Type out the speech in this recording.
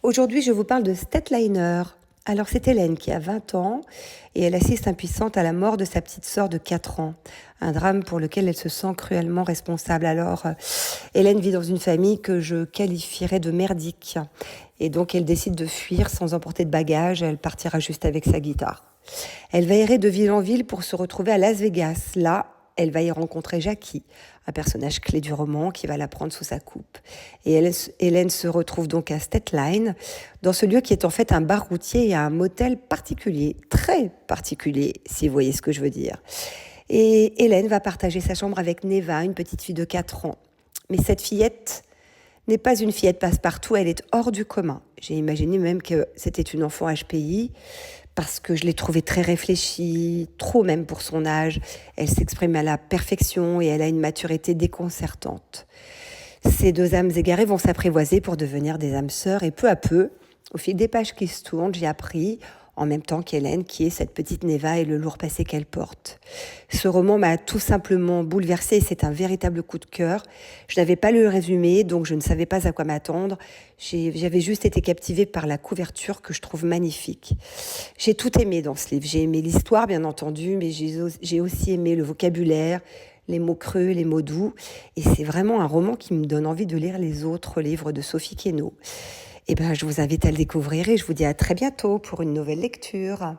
Aujourd'hui, je vous parle de Stetliner. Alors, c'est Hélène qui a 20 ans et elle assiste impuissante à la mort de sa petite sœur de 4 ans. Un drame pour lequel elle se sent cruellement responsable. Alors, Hélène vit dans une famille que je qualifierais de merdique. Et donc, elle décide de fuir sans emporter de bagages. Elle partira juste avec sa guitare. Elle va errer de ville en ville pour se retrouver à Las Vegas. Là, elle va y rencontrer Jackie, un personnage clé du roman qui va la prendre sous sa coupe. Et Hélène se retrouve donc à Statline, dans ce lieu qui est en fait un bar routier et un motel particulier, très particulier, si vous voyez ce que je veux dire. Et Hélène va partager sa chambre avec Neva, une petite fille de 4 ans. Mais cette fillette n'est pas une fillette passe-partout, elle est hors du commun. J'ai imaginé même que c'était une enfant HPI, parce que je l'ai trouvée très réfléchie, trop même pour son âge. Elle s'exprime à la perfection et elle a une maturité déconcertante. Ces deux âmes égarées vont s'apprivoiser pour devenir des âmes sœurs et peu à peu, au fil des pages qui se tournent, j'ai appris, en même temps qu'Hélène, qui est cette petite Neva et le lourd passé qu'elle porte. Ce roman m'a tout simplement bouleversée et c'est un véritable coup de cœur. Je n'avais pas lu le résumé, donc je ne savais pas à quoi m'attendre. J'avais juste été captivée par la couverture que je trouve magnifique. J'ai tout aimé dans ce livre. J'ai aimé l'histoire, bien entendu, mais j'ai aussi aimé le vocabulaire, les mots creux, les mots doux. Et c'est vraiment un roman qui me donne envie de lire les autres livres de Sophie Queneau. Eh ben, je vous invite à le découvrir et je vous dis à très bientôt pour une nouvelle lecture.